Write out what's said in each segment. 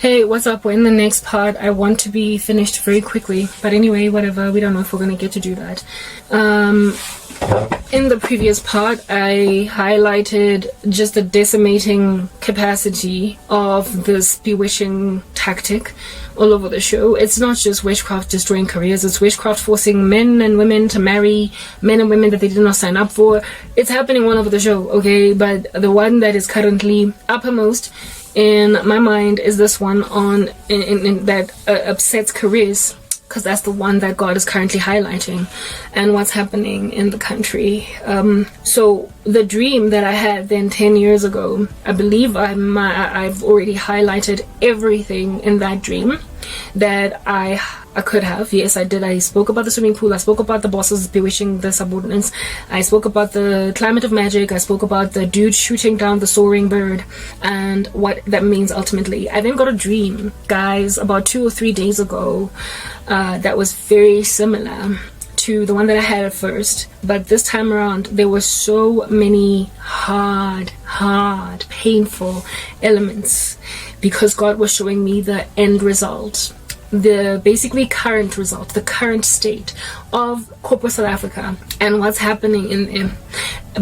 Hey, what's up? We're in the next part. I want to be finished very quickly. But anyway, whatever. We don't know if we're going to get to do that. In the previous part, I highlighted just the decimating capacity of this bewitching tactic all over the show. It's not just witchcraft destroying careers. It's witchcraft forcing men and women to marry men and women that they did not sign up for. It's happening all over the show, okay? But the one that is currently uppermost in my mind is this one on in that upsets careers, because that's the one that God is currently highlighting and what's happening in the country. So the dream that I had then 10 years ago, I believe I've already highlighted everything in that dream that I could have. Yes, I did. I spoke about the swimming pool. I spoke about the bosses bewitching the subordinates. I spoke about the climate of magic. I spoke about the dude shooting down the soaring bird and what that means ultimately. I then got a dream, guys, about 2 or 3 days ago that was very similar to the one that I had at first, but this time around there were so many hard, painful elements because God was showing me the end result, the basically current result, the current state of corporate South Africa and what's happening in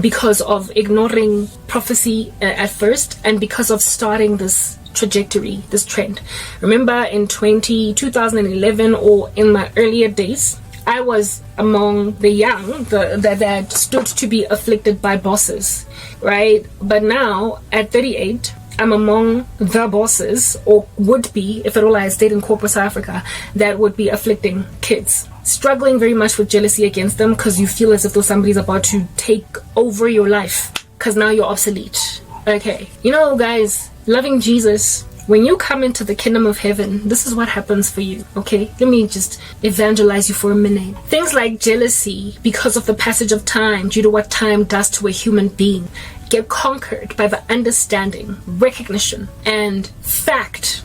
because of ignoring prophecy at first and because of starting this trajectory, this trend. Remember in 2011 or in my earlier days, I was among the young that stood to be afflicted by bosses, right? But now at 38, I'm among the bosses, or would be, if at all I had stayed in corporate South Africa, that would be afflicting kids. Struggling very much with jealousy against them because you feel as if though somebody's about to take over your life because now you're obsolete. Okay. You know, guys, loving Jesus, when you come into the kingdom of heaven, this is what happens for you, okay? Let me just evangelize you for a minute. Things like jealousy, because of the passage of time, due to what time does to a human being, get conquered by the understanding, recognition, and fact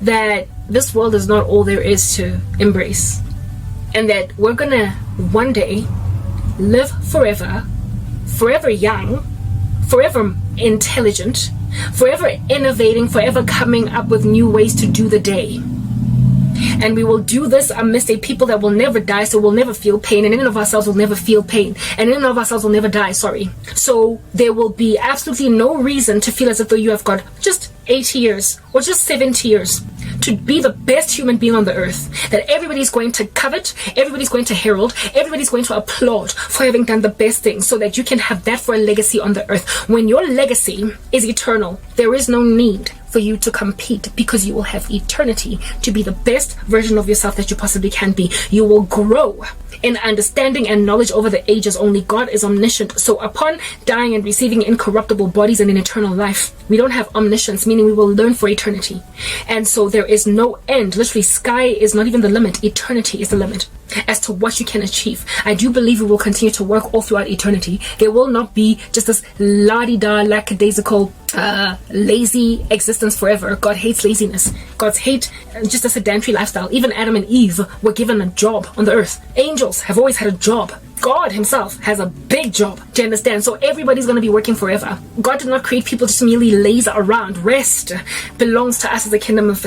that this world is not all there is to embrace. And that we're gonna one day live forever, forever young, forever intelligent, forever innovating, forever coming up with new ways to do the day. And we will do this amidst a people that will never die, so we'll never feel pain, and in and of ourselves will never feel pain, and in and of ourselves will never die, So there will be absolutely no reason to feel as if though you have got just 80 years or just 70 years to be the best human being on the earth, that everybody's going to covet, everybody's going to herald, everybody's going to applaud for having done the best thing, so that you can have that for a legacy on the earth. When your legacy is eternal, there is no need for you to compete, because you will have eternity to be the best version of yourself that you possibly can be. You will grow in understanding and knowledge over the ages. Only God is omniscient. So upon dying and receiving incorruptible bodies and an eternal life, we don't have omniscience, meaning we will learn for eternity. And so there is no end. Literally, sky is not even the limit. Eternity is the limit as to what you can achieve. I do believe we will continue to work all throughout eternity. There will not be just this la-di-da, lackadaisical, lazy existence forever. God hates laziness. God's hate just a sedentary lifestyle. Even Adam and Eve were given a job on the earth. Angels have always had a job. God himself has a big job. Do you understand? So everybody's going to be working forever. God did not create people to merely laze around. Rest belongs to us as the kingdom of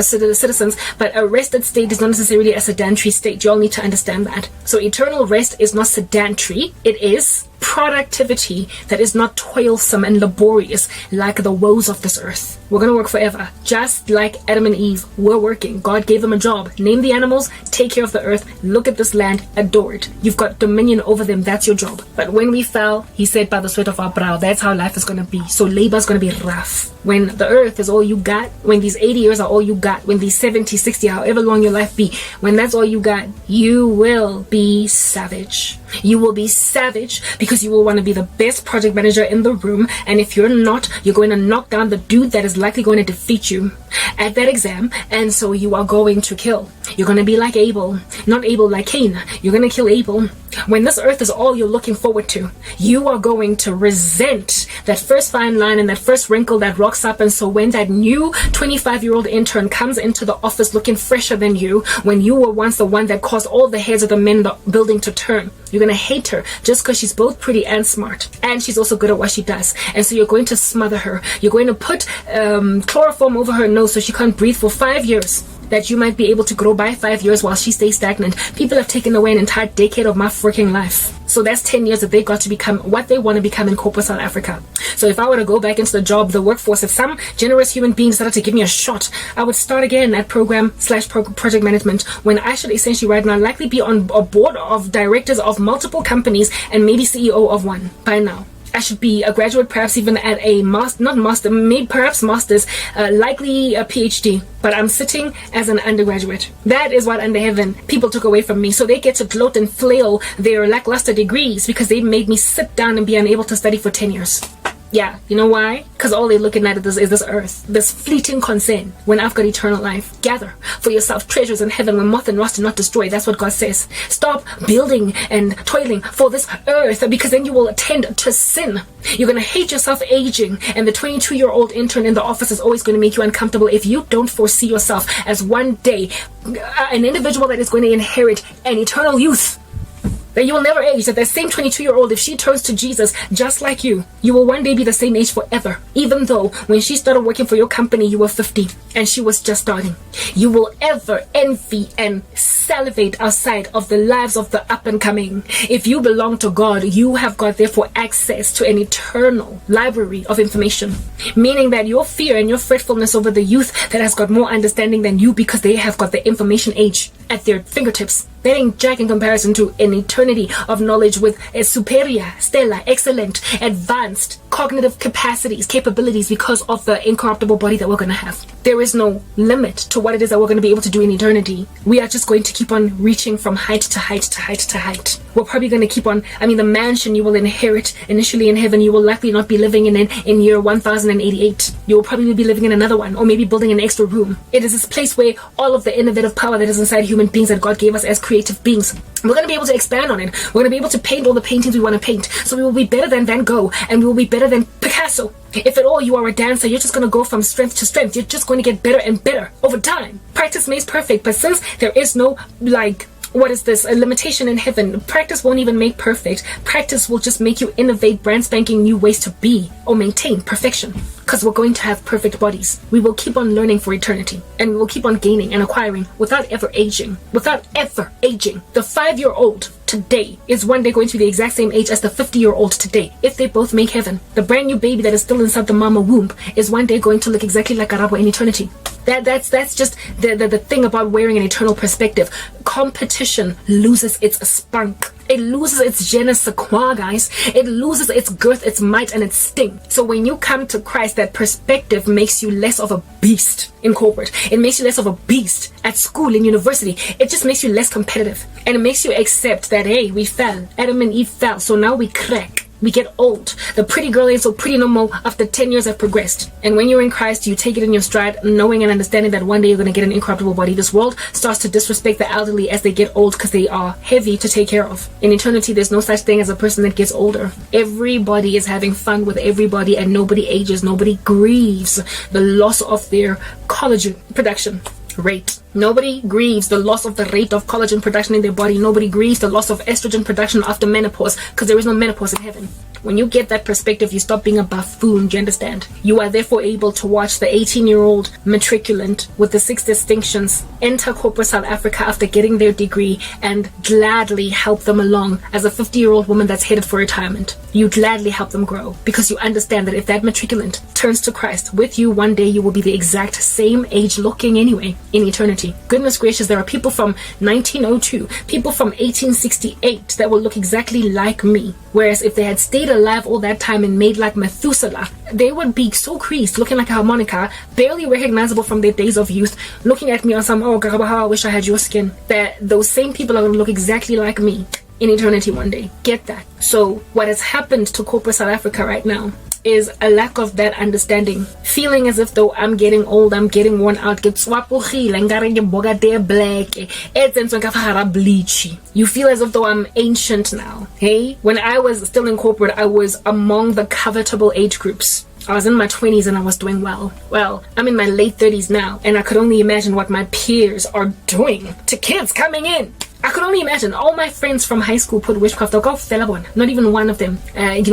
citizens, but a rested state is not necessarily a sedentary state. You all need to understand that. So eternal rest is not sedentary. It is productivity that is not toilsome and laborious like the woes of this earth. We're going to work forever. Just like Adam and Eve were working. God gave them a job. Name the animals, take care of the earth, look at this land, adore it. You've got dominion over them. That's your job. But when we fell, he said, by the sweat of our brow, that's how life is going to be. So labor is going to be rough. When the earth is all you got, when these 80 years are all you got, when these 70, 60, however long your life be, when that's all you got, you will be savage. You will be savage because you will want to be the best project manager in the room, and if you're not, you're going to knock down the dude that is likely going to defeat you at that exam, and so you are going to kill. You're going to be like Abel, not Abel like Cain. You're going to kill Abel When this earth is all you're looking forward to, you are going to resent that first fine line and that first wrinkle that rocks up. And so when that new 25-year-old intern comes into the office looking fresher than you, when you were once the one that caused all the heads of the men in the building to turn, you're going to hate her just because she's both pretty and smart. And she's also good at what she does. And so you're going to smother her. You're going to put chloroform over her nose so she can't breathe for 5 years. That you might be able to grow by 5 years while she stays stagnant. People have taken away an entire decade of my freaking life. So that's 10 years that they got to become what they want to become in corporate South Africa. So if I were to go back into the job, the workforce, if some generous human being decided to give me a shot, I would start again at program/project management, when I should essentially right now likely be on a board of directors of multiple companies and maybe CEO of one by now. I should be a graduate, perhaps even at a perhaps master's, likely a PhD. But I'm sitting as an undergraduate. That is what under heaven people took away from me. So they get to gloat and flail their lackluster degrees because they made me sit down and be unable to study for 10 years. Yeah, you know why? Because all they're looking at is this earth, this fleeting concern, when I've got eternal life. Gather for yourself treasures in heaven where moth and rust do not destroy. That's what God says. Stop building and toiling for this earth, because then you will tend to sin. You're going to hate yourself aging, and the 22-year-old intern in the office is always going to make you uncomfortable if you don't foresee yourself as one day an individual that is going to inherit an eternal youth. That you will never age, that same 22-year-old, if she turns to Jesus just like you will one day be the same age forever. Even though when she started working for your company, you were 50 and she was just starting. You will ever envy and salivate outside of the lives of the up and coming. If you belong to God, you have got therefore access to an eternal library of information. Meaning that your fear and your fretfulness over the youth that has got more understanding than you because they have got the information age at their fingertips, that ain't jack in comparison to an eternity of knowledge with a superior, stellar, excellent, advanced cognitive capabilities because of the incorruptible body that we're going to have. There is no limit to what it is that we're going to be able to do in eternity. We are just going to keep on reaching from height to height to height to height. We're probably going to keep on, the mansion you will inherit initially in heaven, you will likely not be living in year 1088. You will probably be living in another one, or maybe building an extra room. It is this place where all of the innovative power that is inside human beings that God gave us as creative beings, we're going to be able to expand on it. We're going to be able to paint all the paintings we want to paint. So we will be better than Van Gogh, and we will be better than Picasso. If at all you are a dancer, you're just going to go from strength to strength. You're just going to get better and better over time. Practice makes perfect, but since there is no a limitation in heaven, practice won't even make perfect. Practice will just make you innovate brand spanking new ways to be or maintain perfection, because we're going to have perfect bodies. We will keep on learning for eternity, and we will keep on gaining and acquiring without ever aging. The 5-year-old today is one day going to be the exact same age as the 50-year-old today, if they both make heaven. The brand new baby that is still inside the mama womb is one day going to look exactly like Arabo in eternity. That's just the thing about wearing an eternal perspective. Competition loses its spunk. It loses its je ne sais quoi, guys. It loses its girth, its might, and its sting. So when you come to Christ, that perspective makes you less of a beast in corporate. It makes you less of a beast at school, in university. It just makes you less competitive. And it makes you accept that, hey, we fell. Adam and Eve fell. So now we crack. We get old. The pretty girl ain't so pretty no more after 10 years have progressed. And when you're in Christ, you take it in your stride, knowing and understanding that one day you're going to get an incorruptible body. This world starts to disrespect the elderly as they get old because they are heavy to take care of. In eternity, there's no such thing as a person that gets older. Everybody is having fun with everybody, and nobody ages. Nobody grieves the loss of their collagen production rate. Nobody grieves the loss of the rate of collagen production in their body. Nobody grieves the loss of estrogen production after menopause, because there is no menopause in heaven. When you get that perspective, you stop being a buffoon. Do you understand? You are therefore able to watch the 18-year-old matriculant with the 6 distinctions enter corporate South Africa after getting their degree and gladly help them along as a 50-year-old woman that's headed for retirement. You gladly help them grow, because you understand that if that matriculant turns to Christ with you, one day you will be the exact same age looking anyway in eternity. Goodness gracious, there are people from 1902, people from 1868 that will look exactly like me. Whereas if they had stayed alive all that time and made like Methuselah, they would be so creased, looking like a harmonica, barely recognizable from their days of youth, looking at me on some, oh, Garabaha, I wish I had your skin. That those same people are going to look exactly like me in eternity one day. Get that? So what has happened to corporate South Africa right now is a lack of that understanding. Feeling as if though I'm getting old, I'm getting worn out, get swapogile, ngare ke bogate black, etsenswe ka fa hara bleach. You feel as if though I'm ancient now. Hey, when I was still in corporate, I was among the covetable age groups. I was in my 20s and I was doing well. Well, I'm in my late 30s now, and I could only imagine what my peers are doing to kids coming in. I could only imagine. All my friends from high school put witchcraft. Not even one of them,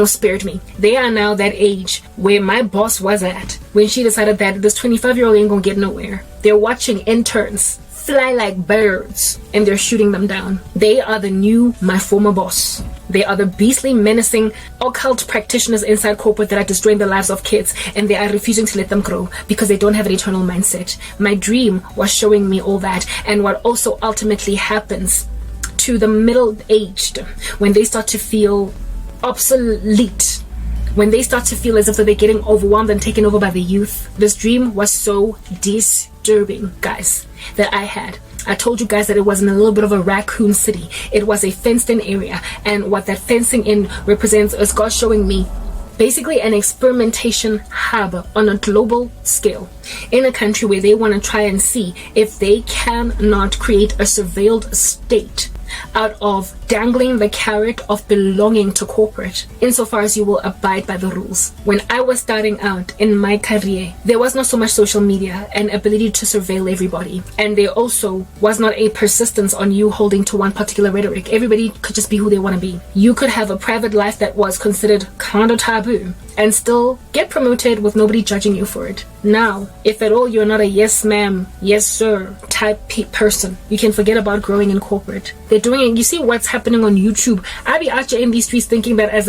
spared me. They are now that age where my boss was at when she decided that this 25-year-old ain't gonna get nowhere. They're watching interns fly like birds and they're shooting them down. They are the new my former boss. They are the beastly, menacing, occult practitioners inside corporate that are destroying the lives of kids, and they are refusing to let them grow because they don't have an eternal mindset. My dream was showing me all that, and what also ultimately happens to the middle-aged when they start to feel obsolete, when they start to feel as if they're getting overwhelmed and taken over by the youth. This dream was so disturbing, guys, that I told you guys that it was in a little bit of a raccoon city. It was a fenced-in area, and what that fencing in represents is God showing me basically an experimentation hub on a global scale in a country where they want to try and see if they cannot create a surveilled state out of dangling the carrot of belonging to corporate, insofar as you will abide by the rules. When I was starting out in my career, there was not so much social media and ability to surveil everybody, and there also was not a persistence on you holding to one particular rhetoric. Everybody could just be who they want to be. You could have a private life that was considered kind of taboo and still get promoted with nobody judging you for it. Now, if at all you're not a yes ma'am, yes sir type person, you can forget about growing in corporate. They're doing it. You see what's happening on YouTube. I be out here in these streets thinking that as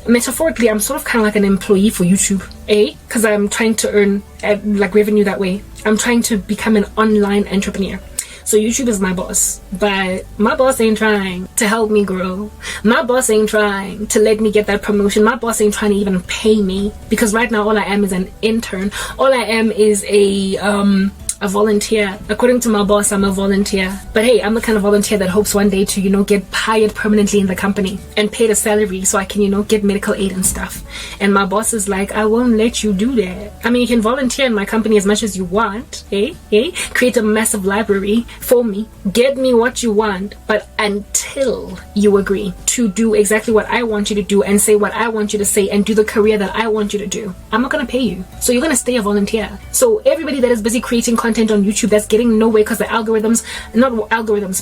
metaphorically, I'm sort of kind of like an employee for YouTube, because I'm trying to earn revenue that way. I'm trying to become an online entrepreneur. So YouTube is my boss, but my boss ain't trying to help me grow. My boss ain't trying to let me get that promotion. My boss ain't trying to even pay me, because right now all I am is an intern. All I am is a volunteer. According to my boss, I'm a volunteer. But hey, I'm the kind of volunteer that hopes one day to, get hired permanently in the company and paid a salary so I can, get medical aid and stuff. And my boss is like, I won't let you do that. I mean, you can volunteer in my company as much as you want. Create a massive library for me. Get me what you want. But until you agree to do exactly what I want you to do and say what I want you to say and do the career that I want you to do, I'm not going to pay you. So you're going to stay a volunteer. So everybody that is busy creating content on YouTube that's getting nowhere because the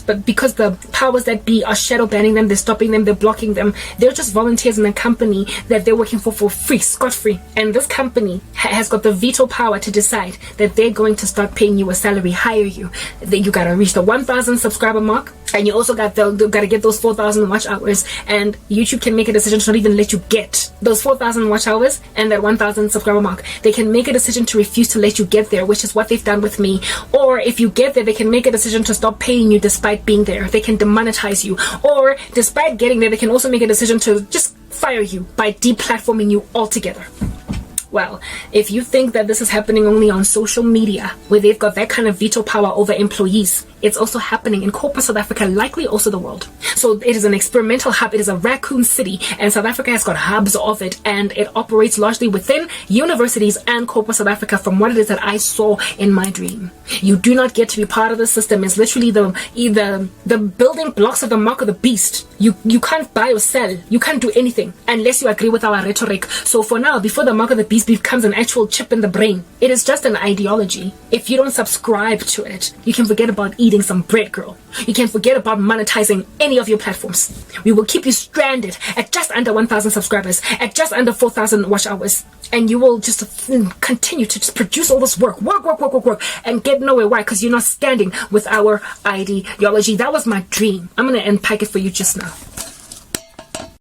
but because the powers that be are shadow banning them, they're stopping them, they're blocking them. They're just volunteers in a company that they're working for free, scot-free. And this company has got the veto power to decide that they're going to start paying you a salary, hire you. Then you gotta reach the 1,000 subscriber mark, and you also gotta get those 4,000 watch hours. And YouTube can make a decision to not even let you get those 4,000 watch hours and that 1,000 subscriber mark. They can make a decision to refuse to let you get there, which is what they've done with me. Or if you get there, they can make a decision to stop paying you despite being there. They can demonetize you. Or despite getting there, they can also make a decision to just fire you by deplatforming you altogether. Well, if you think that this is happening only on social media, where they've got that kind of veto power over employees, it's also happening in corporate South Africa, likely also the world. So it is an experimental hub. It is a raccoon city, and South Africa has got hubs of it, and it operates largely within universities and corporate South Africa, from what it is that I saw in my dream. You do not get to be part of the system. It's literally the building blocks of the mark of the beast. You can't buy or sell. You can't do anything unless you agree with our rhetoric. So for now, before the mark of the beast becomes an actual chip in the brain, it is just an ideology. If you don't subscribe to it, you can forget about eating some bread, girl. You can forget about monetizing any of your platforms. We will keep you stranded at just under 1,000 subscribers, at just under 4,000 watch hours, and you will just continue to just produce all this work, and get nowhere. Why? Because you're not standing with our ideology. That was my dream. I'm gonna unpack it for you just now.